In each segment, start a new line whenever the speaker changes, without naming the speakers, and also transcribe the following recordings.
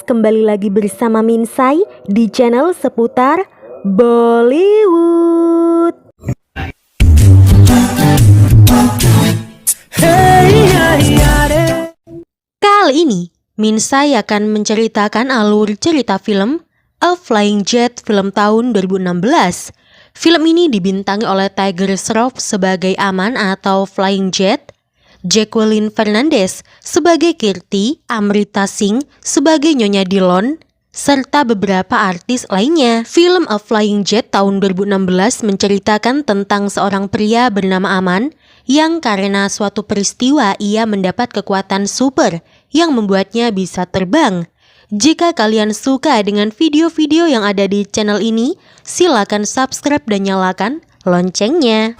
kembali lagi bersama Minsai di channel seputar Bollywood. Kali ini, Minsai akan menceritakan alur cerita film A Flying Jet film tahun 2016. Film ini dibintangi oleh Tiger Shroff sebagai Aman atau Flying Jet, Jacqueline Fernandez sebagai Kirti, Amrita Singh sebagai Nyonya Dillon, serta beberapa artis lainnya. Film A Flying Jet tahun 2016 menceritakan tentang seorang pria bernama Aman yang karena suatu peristiwa ia mendapat kekuatan super yang membuatnya bisa terbang. Jika kalian suka dengan video-video yang ada di channel ini, silakan subscribe dan nyalakan loncengnya.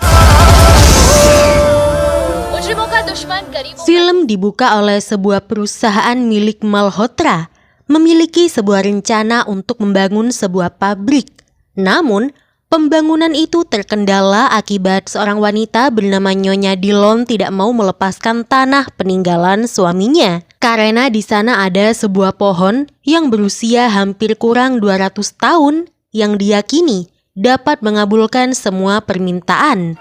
Film dibuka oleh sebuah perusahaan milik Malhotra, memiliki sebuah rencana untuk membangun sebuah pabrik. Namun, pembangunan itu terkendala akibat seorang wanita bernama Nyonya Dillon tidak mau melepaskan tanah peninggalan suaminya. Karena di sana ada sebuah pohon yang berusia hampir kurang 200 tahun yang diyakini dapat mengabulkan semua permintaan.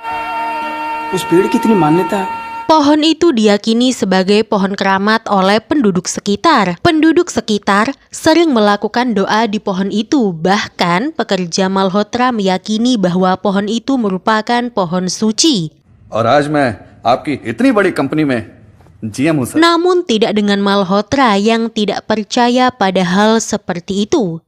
Pohon itu diyakini sebagai pohon keramat oleh penduduk sekitar. Penduduk sekitar sering melakukan doa di pohon itu. Bahkan pekerja Malhotra meyakini bahwa pohon itu merupakan pohon suci. Namun tidak dengan Malhotra yang tidak percaya pada hal seperti itu.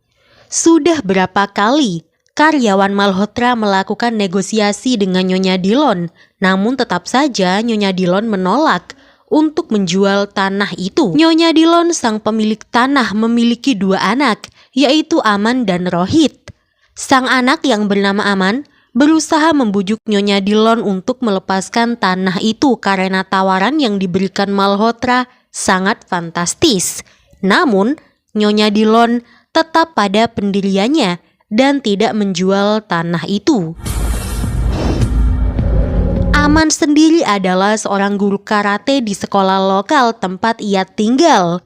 Sudah berapa kali karyawan Malhotra melakukan negosiasi dengan Nyonya Dillon, namun tetap saja Nyonya Dillon menolak untuk menjual tanah itu. Nyonya Dillon, sang pemilik tanah, memiliki dua anak, yaitu Aman dan Rohit. Sang anak yang bernama Aman berusaha membujuk Nyonya Dillon untuk melepaskan tanah itu karena tawaran yang diberikan Malhotra sangat fantastis. Namun, Nyonya Dillon tetap pada pendiriannya dan tidak menjual tanah itu. Aman sendiri adalah seorang guru karate di sekolah lokal tempat ia tinggal.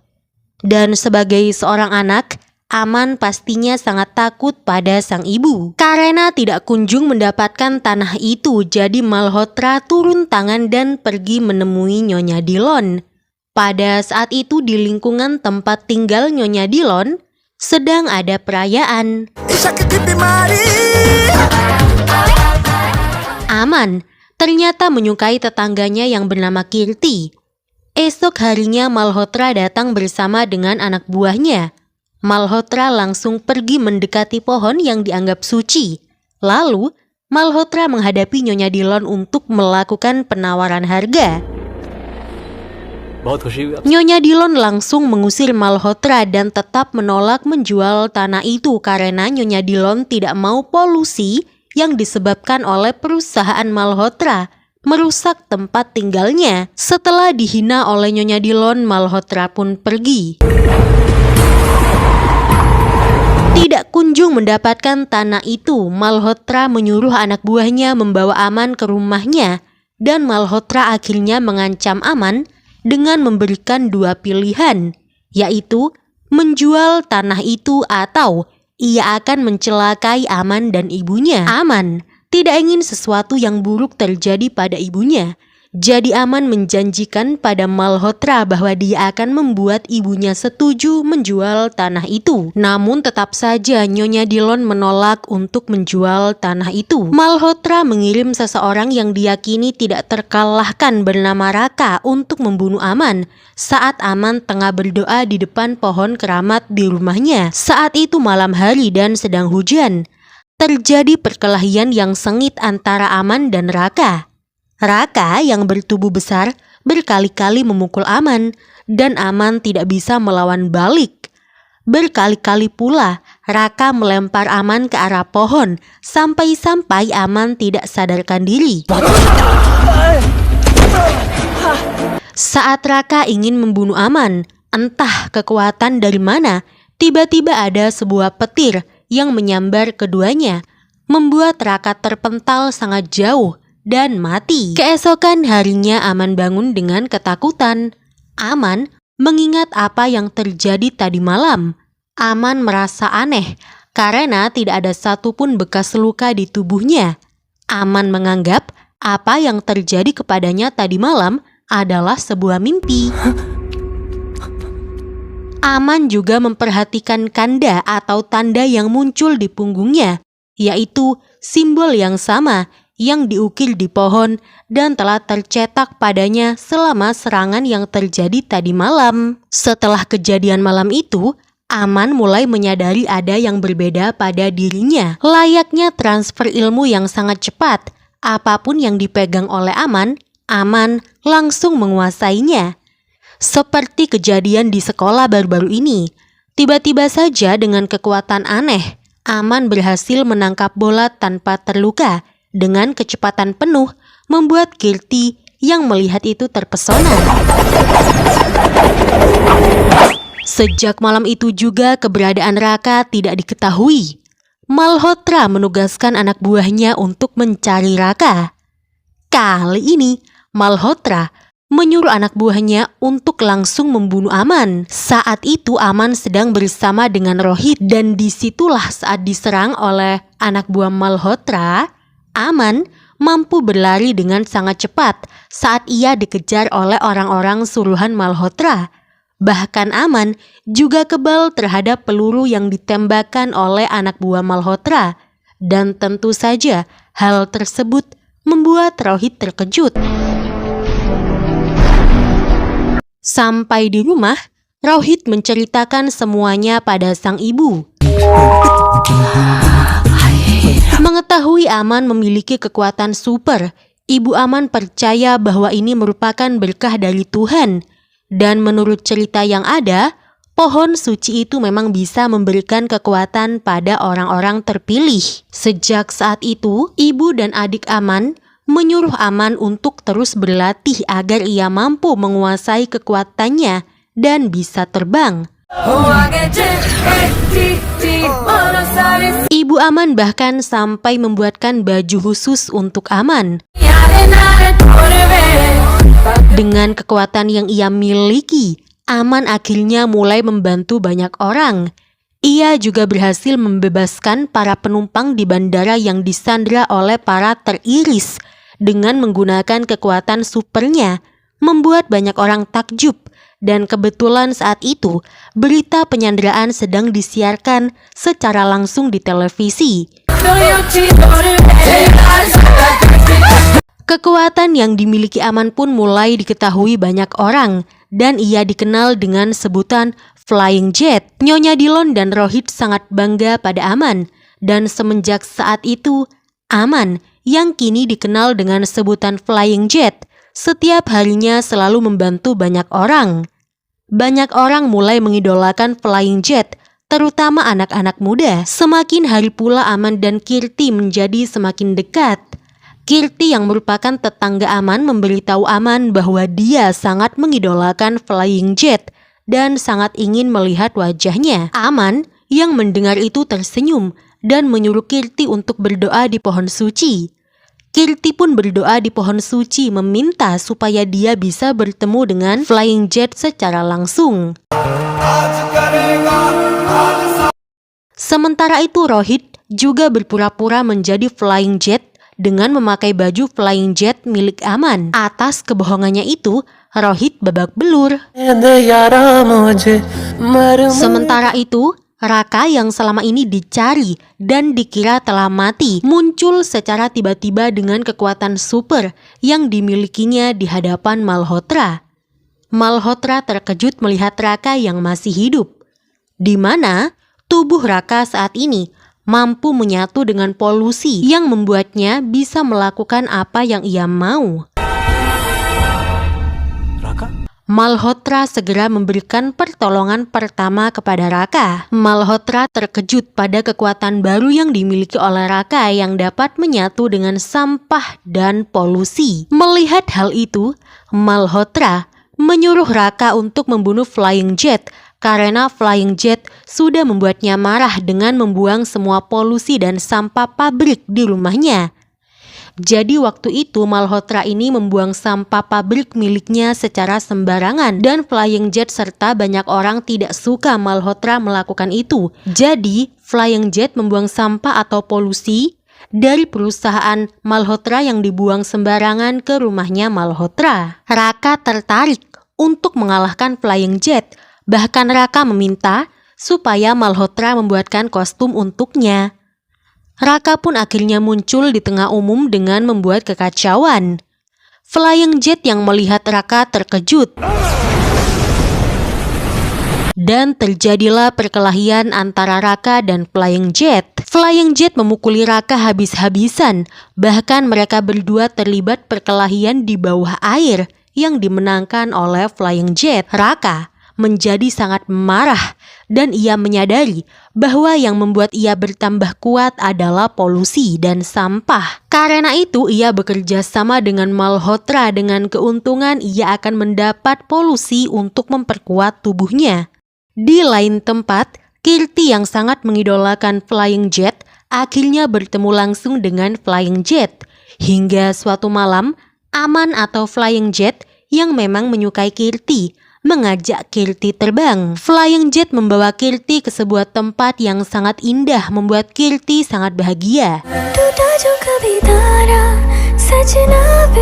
Dan sebagai seorang anak, Aman pastinya sangat takut pada sang ibu. Karena tidak kunjung mendapatkan tanah itu, jadi Malhotra turun tangan dan pergi menemui Nyonya Dillon. Pada saat itu di lingkungan tempat tinggal Nyonya Dillon sedang ada perayaan. Aman ternyata menyukai tetangganya yang bernama Kirti. Esok harinya Malhotra datang bersama dengan anak buahnya. Malhotra langsung pergi mendekati pohon yang dianggap suci. Lalu Malhotra menghadapi Nyonya Dillon untuk melakukan penawaran harga. Nyonya Dillon langsung mengusir Malhotra dan tetap menolak menjual tanah itu karena Nyonya Dillon tidak mau polusi yang disebabkan oleh perusahaan Malhotra merusak tempat tinggalnya. Setelah dihina oleh Nyonya Dillon, Malhotra pun pergi. Tidak kunjung mendapatkan tanah itu, Malhotra menyuruh anak buahnya membawa Aman ke rumahnya dan Malhotra akhirnya mengancam Aman dengan memberikan dua pilihan, yaitu menjual tanah itu atau ia akan mencelakai Aman dan ibunya. Aman tidak ingin sesuatu yang buruk terjadi pada ibunya. Jadi Aman menjanjikan pada Malhotra bahwa dia akan membuat ibunya setuju menjual tanah itu. Namun tetap saja Nyonya Dillon menolak untuk menjual tanah itu. Malhotra mengirim seseorang yang diyakini tidak terkalahkan bernama Raka untuk membunuh Aman saat Aman tengah berdoa di depan pohon keramat di rumahnya. Saat itu malam hari dan sedang hujan. Terjadi perkelahian yang sengit antara Aman dan Raka. Raka yang bertubuh besar berkali-kali memukul Aman dan Aman tidak bisa melawan balik. Berkali-kali pula Raka melempar Aman ke arah pohon sampai-sampai Aman tidak sadarkan diri. Saat Raka ingin membunuh Aman, entah kekuatan dari mana, tiba-tiba ada sebuah petir yang menyambar keduanya, membuat Raka terpental sangat jauh dan mati. Keesokan harinya Aman bangun dengan ketakutan. Aman mengingat apa yang terjadi tadi malam. Aman merasa aneh karena tidak ada satupun bekas luka di tubuhnya. Aman menganggap apa yang terjadi kepadanya tadi malam adalah sebuah mimpi. Aman juga memperhatikan kanda atau tanda yang muncul di punggungnya, yaitu simbol yang sama yang diukir di pohon dan telah tercetak padanya selama serangan yang terjadi tadi malam. Setelah kejadian malam itu, Aman mulai menyadari ada yang berbeda pada dirinya. Layaknya transfer ilmu yang sangat cepat, apapun yang dipegang oleh Aman, Aman langsung menguasainya. Seperti kejadian di sekolah baru-baru ini, tiba-tiba saja dengan kekuatan aneh, Aman berhasil menangkap bola tanpa terluka dengan kecepatan penuh, membuat Kirti yang melihat itu terpesona. Sejak malam itu juga keberadaan Raka tidak diketahui. Malhotra menugaskan anak buahnya untuk mencari Raka. Kali ini, Malhotra menyuruh anak buahnya untuk langsung membunuh Aman. Saat itu Aman sedang bersama dengan Rohit dan disitulah saat diserang oleh anak buah Malhotra, Aman mampu berlari dengan sangat cepat saat ia dikejar oleh orang-orang suruhan Malhotra. Bahkan Aman juga kebal terhadap peluru yang ditembakkan oleh anak buah Malhotra. Dan tentu saja hal tersebut membuat Rohit terkejut. Sampai di rumah, Rohit menceritakan semuanya pada sang ibu. Mengetahui Aman memiliki kekuatan super, Ibu Aman percaya bahwa ini merupakan berkah dari Tuhan. Dan menurut cerita yang ada, pohon suci itu memang bisa memberikan kekuatan pada orang-orang terpilih. Sejak saat itu, ibu dan adik Aman menyuruh Aman untuk terus berlatih agar ia mampu menguasai kekuatannya dan bisa terbang. Ibu Aman bahkan sampai membuatkan baju khusus untuk Aman. Dengan kekuatan yang ia miliki, Aman akhirnya mulai membantu banyak orang. Ia juga berhasil membebaskan para penumpang di bandara yang disandra oleh para teriris. Dengan menggunakan kekuatan supernya, membuat banyak orang takjub. Dan kebetulan saat itu, berita penyanderaan sedang disiarkan secara langsung di televisi. Kekuatan yang dimiliki Aman pun mulai diketahui banyak orang, dan ia dikenal dengan sebutan Flying Jet. Nyonya Dillon dan Rohit sangat bangga pada Aman, dan semenjak saat itu, Aman yang kini dikenal dengan sebutan Flying Jet, setiap harinya selalu membantu banyak orang. Banyak orang mulai mengidolakan Flying Jet, terutama anak-anak muda. Semakin hari pula Aman dan Kirti menjadi semakin dekat. Kirti yang merupakan tetangga Aman memberitahu Aman bahwa dia sangat mengidolakan Flying Jet dan sangat ingin melihat wajahnya. Aman yang mendengar itu tersenyum dan menyuruh Kirti untuk berdoa di pohon suci. Kirti pun berdoa di pohon suci meminta supaya dia bisa bertemu dengan Flying Jet secara langsung. Sementara itu Rohit juga berpura-pura menjadi Flying Jet dengan memakai baju Flying Jet milik Aman. Atas kebohongannya itu, Rohit babak belur. Sementara itu, Raka yang selama ini dicari dan dikira telah mati muncul secara tiba-tiba dengan kekuatan super yang dimilikinya di hadapan Malhotra. Malhotra terkejut melihat Raka yang masih hidup, di mana tubuh Raka saat ini mampu menyatu dengan polusi yang membuatnya bisa melakukan apa yang ia mau. Malhotra segera memberikan pertolongan pertama kepada Raka. Malhotra terkejut pada kekuatan baru yang dimiliki oleh Raka yang dapat menyatu dengan sampah dan polusi. Melihat hal itu, Malhotra menyuruh Raka untuk membunuh Flying Jet karena Flying Jet sudah membuatnya marah dengan membuang semua polusi dan sampah pabrik di rumahnya. Jadi waktu itu Malhotra ini membuang sampah pabrik miliknya secara sembarangan dan Flying Jet serta banyak orang tidak suka Malhotra melakukan itu. Jadi Flying Jet membuang sampah atau polusi dari perusahaan Malhotra yang dibuang sembarangan ke rumahnya Malhotra. Raka tertarik untuk mengalahkan Flying Jet. Bahkan Raka meminta supaya Malhotra membuatkan kostum untuknya. Raka pun akhirnya muncul di tengah umum dengan membuat kekacauan. Flying Jet yang melihat Raka terkejut. Dan terjadilah perkelahian antara Raka dan Flying Jet. Flying Jet memukuli Raka habis-habisan. Bahkan mereka berdua terlibat perkelahian di bawah air yang dimenangkan oleh Flying Jet. Raka menjadi sangat marah dan ia menyadari bahwa yang membuat ia bertambah kuat adalah polusi dan sampah. Karena itu ia bekerja sama dengan Malhotra dengan keuntungan ia akan mendapat polusi untuk memperkuat tubuhnya. Di lain tempat, Kirti yang sangat mengidolakan Flying Jet akhirnya bertemu langsung dengan Flying Jet. Hingga suatu malam, Aman atau Flying Jet yang memang menyukai Kirti mengajak Kirti terbang. Flying Jet membawa Kirti ke sebuah tempat yang sangat indah membuat Kirti sangat bahagia.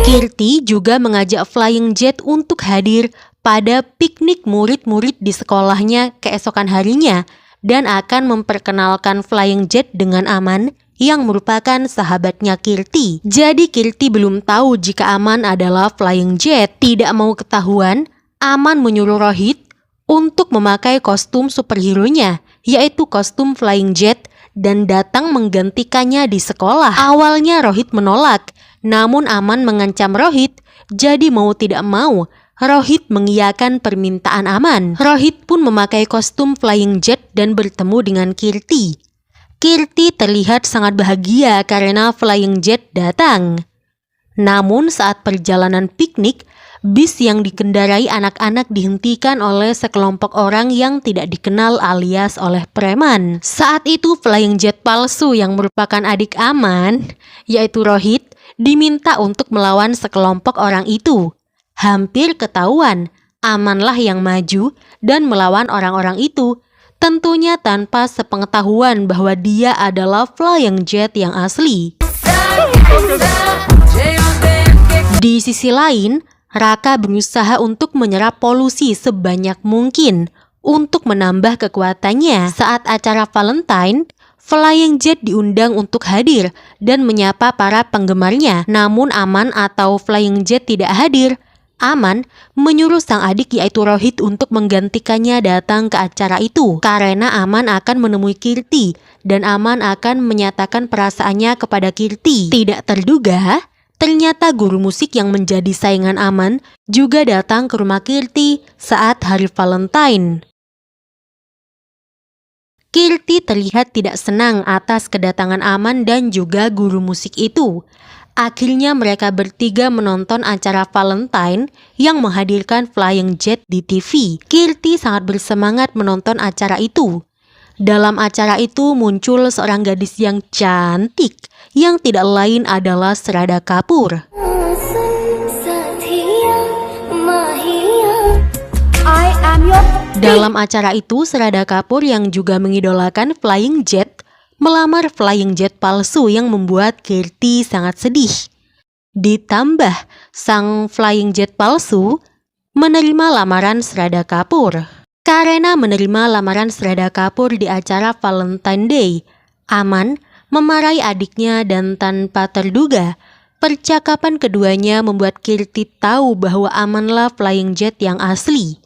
Kirti juga mengajak Flying Jet untuk hadir pada piknik murid-murid di sekolahnya keesokan harinya dan akan memperkenalkan Flying Jet dengan Aman yang merupakan sahabatnya Kirti. Jadi Kirti belum tahu jika Aman adalah Flying Jet. Tidak mau ketahuan, Aman menyuruh Rohit untuk memakai kostum superhero-nya, yaitu kostum Flying Jet, dan datang menggantikannya di sekolah. Awalnya Rohit menolak, namun Aman mengancam Rohit, jadi mau tidak mau Rohit mengiyakan permintaan Aman. Rohit pun memakai kostum Flying Jet dan bertemu dengan Kirti. Kirti terlihat sangat bahagia karena Flying Jet datang. Namun saat perjalanan piknik, bis yang dikendarai anak-anak dihentikan oleh sekelompok orang yang tidak dikenal alias oleh preman. Saat itu Flying Jet palsu yang merupakan adik Aman, yaitu Rohit, diminta untuk melawan sekelompok orang itu. Hampir ketahuan, Amanlah yang maju dan melawan orang-orang itu, tentunya tanpa sepengetahuan bahwa dia adalah Flying Jet yang asli. Di sisi lain, Raka berusaha untuk menyerap polusi sebanyak mungkin untuk menambah kekuatannya. Saat acara Valentine, Flying Jet diundang untuk hadir dan menyapa para penggemarnya. Namun Aman atau Flying Jet tidak hadir. Aman menyuruh sang adik yaitu Rohit untuk menggantikannya datang ke acara itu karena Aman akan menemui Kirti dan Aman akan menyatakan perasaannya kepada Kirti. Tidak terduga, ternyata guru musik yang menjadi saingan Aman juga datang ke rumah Kirti saat hari Valentine. Kirti terlihat tidak senang atas kedatangan Aman dan juga guru musik itu. Akhirnya mereka bertiga menonton acara Valentine yang menghadirkan Flying Jet di TV. Kirti sangat bersemangat menonton acara itu. Dalam acara itu muncul seorang gadis yang cantik yang tidak lain adalah Shraddha Kapoor. Dalam acara itu Shraddha Kapoor yang juga mengidolakan Flying Jet melamar Flying Jet palsu yang membuat Kirti sangat sedih. Ditambah, sang Flying Jet palsu menerima lamaran Shraddha Kapoor. Karena menerima lamaran Shraddha Kapoor di acara Valentine Day, Aman memarahi adiknya dan tanpa terduga, percakapan keduanya membuat Kirti tahu bahwa Amanlah Flying Jet yang asli.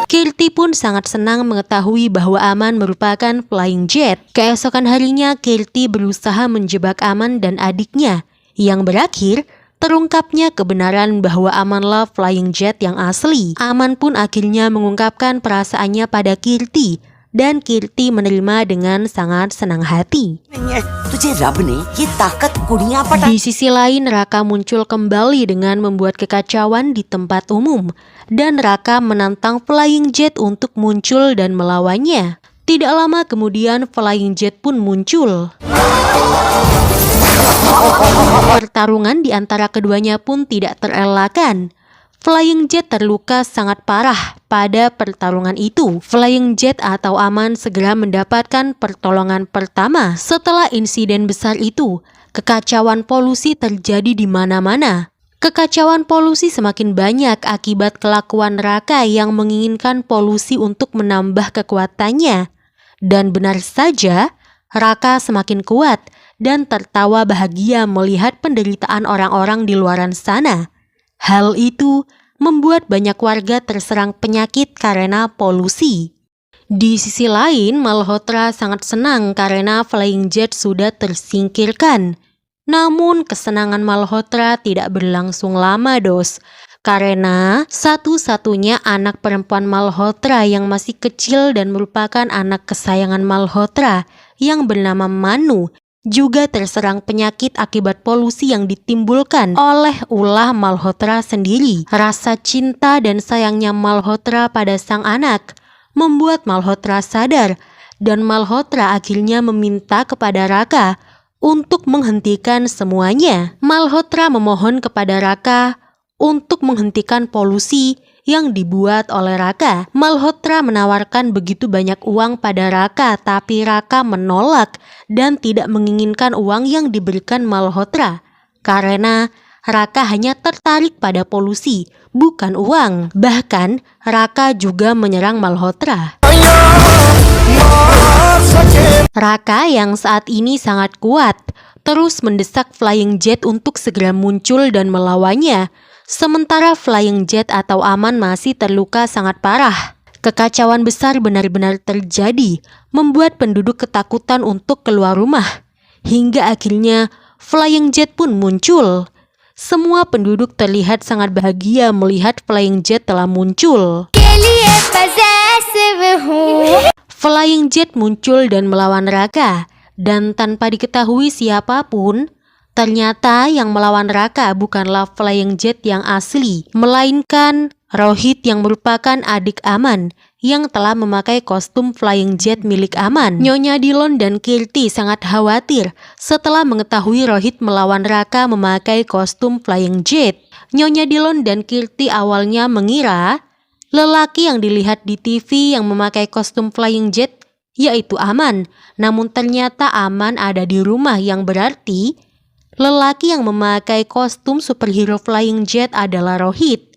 Kirti pun sangat senang mengetahui bahwa Aman merupakan Flying Jet. Keesokan harinya Kirti berusaha menjebak Aman dan adiknya, yang berakhir terungkapnya kebenaran bahwa Amanlah Flying Jet yang asli. Aman pun akhirnya mengungkapkan perasaannya pada Kirti, dan Kirti menerima dengan sangat senang hati. Di sisi lain, Raka muncul kembali dengan membuat kekacauan di tempat umum, dan Raka menantang Flying Jet untuk muncul dan melawannya. Tidak lama kemudian Flying Jet pun muncul. Pertarungan di antara keduanya pun tidak terelakkan. Flying Jet terluka sangat parah pada pertarungan itu. Flying Jet atau Aman segera mendapatkan pertolongan pertama. Setelah insiden besar itu, kekacauan polusi terjadi di mana-mana. Kekacauan polusi semakin banyak akibat kelakuan Raka yang menginginkan polusi untuk menambah kekuatannya. Dan benar saja, Raka semakin kuat dan tertawa bahagia melihat penderitaan orang-orang di luaran sana. Hal itu membuat banyak warga terserang penyakit karena polusi. Di sisi lain, Malhotra sangat senang karena Flying Jet sudah tersingkirkan. Namun kesenangan Malhotra tidak berlangsung lama, Dos. Karena satu-satunya anak perempuan Malhotra yang masih kecil dan merupakan anak kesayangan Malhotra yang bernama Manu juga terserang penyakit akibat polusi yang ditimbulkan oleh ulah Malhotra sendiri. Rasa cinta dan sayangnya Malhotra pada sang anak membuat Malhotra sadar, dan Malhotra akhirnya meminta kepada Raka untuk menghentikan semuanya. Malhotra memohon kepada Raka untuk menghentikan polusi yang dibuat oleh Raka. Malhotra menawarkan begitu banyak uang pada Raka, tapi Raka menolak dan tidak menginginkan uang yang diberikan Malhotra. Karena Raka hanya tertarik pada polusi, bukan uang. Bahkan Raka juga menyerang Malhotra. Raka yang saat ini sangat kuat terus mendesak Flying Jet untuk segera muncul dan melawannya. Sementara Flying Jet atau Aman masih terluka sangat parah. Kekacauan besar benar-benar terjadi, membuat penduduk ketakutan untuk keluar rumah. Hingga akhirnya Flying Jet pun muncul. Semua penduduk terlihat sangat bahagia melihat Flying Jet telah muncul. Flying Jet muncul dan melawan Raka, dan tanpa diketahui siapapun, ternyata yang melawan Raka bukanlah Flying Jet yang asli, melainkan Rohit yang merupakan adik Aman yang telah memakai kostum Flying Jet milik Aman. Nyonya Dillon dan Kirti sangat khawatir setelah mengetahui Rohit melawan Raka memakai kostum Flying Jet. Nyonya Dillon dan Kirti awalnya mengira lelaki yang dilihat di TV yang memakai kostum Flying Jet yaitu Aman. Namun ternyata Aman ada di rumah, yang berarti lelaki yang memakai kostum superhero Flying Jet adalah Rohit.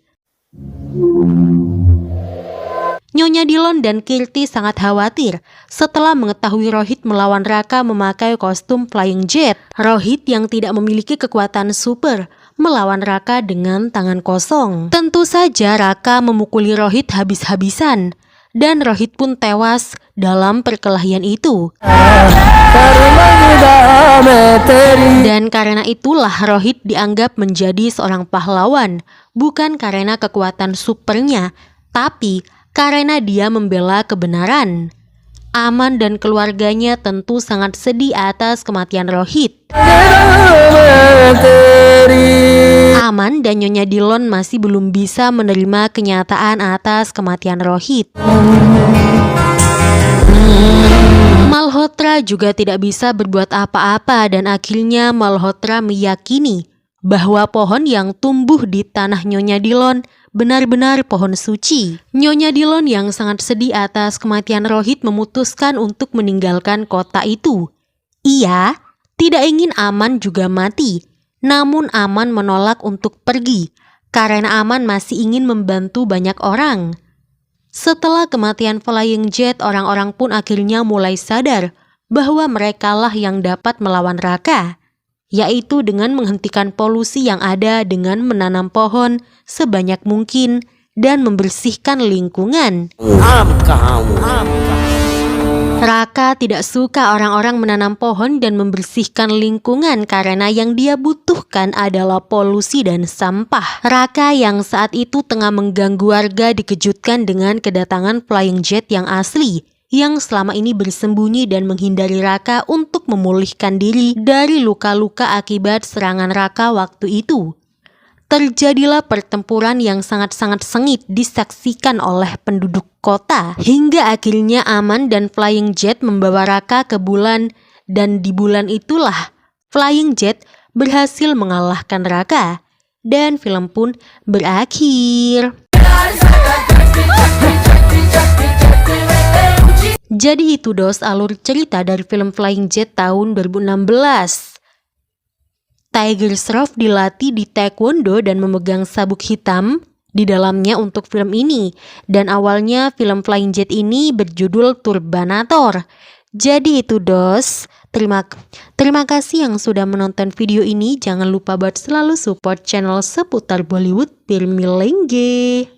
Nyonya Dillon dan Kirti sangat khawatir setelah mengetahui Rohit melawan Raka memakai kostum Flying Jet. Rohit yang tidak memiliki kekuatan super melawan Raka dengan tangan kosong. Tentu saja Raka memukuli Rohit habis-habisan, dan Rohit pun tewas dalam perkelahian itu. Dan karena itulah Rohit dianggap menjadi seorang pahlawan, bukan karena kekuatan supernya, tapi karena dia membela kebenaran. Aman dan keluarganya tentu sangat sedih atas kematian Rohit. Aman dan Nyonya Dillon masih belum bisa menerima kenyataan atas kematian Rohit. Malhotra juga tidak bisa berbuat apa-apa, dan akhirnya Malhotra meyakini bahwa pohon yang tumbuh di tanah Nyonya Dillon benar-benar pohon suci. Nyonya Dillon yang sangat sedih atas kematian Rohit memutuskan untuk meninggalkan kota itu. Ia tidak ingin Aman juga mati, namun Aman menolak untuk pergi karena Aman masih ingin membantu banyak orang. Setelah kematian Flying Jet, orang-orang pun akhirnya mulai sadar bahwa merekalah yang dapat melawan Raka, yaitu dengan menghentikan polusi yang ada dengan menanam pohon sebanyak mungkin dan membersihkan lingkungan. Raka tidak suka orang-orang menanam pohon dan membersihkan lingkungan karena yang dia butuhkan adalah polusi dan sampah. Raka yang saat itu tengah mengganggu warga dikejutkan dengan kedatangan Flying Jet yang asli, yang selama ini bersembunyi dan menghindari Raka untuk memulihkan diri dari luka-luka akibat serangan Raka waktu itu. terjadilah pertempuran yang sangat-sangat sengit disaksikan oleh penduduk kota. Hingga akhirnya Aman dan Flying Jet membawa Raka ke bulan, dan di bulan itulah Flying Jet berhasil mengalahkan Raka. Dan film pun berakhir. Jadi itu dos alur cerita dari film Flying Jet tahun 2016. Tiger Shroff dilatih di taekwondo dan memegang sabuk hitam di dalamnya untuk film ini. Dan awalnya film Flying Jet ini berjudul Turbanator. Jadi itu dos. Terima kasih yang sudah menonton video ini. Jangan lupa buat selalu support channel seputar Bollywood Tirmilengge.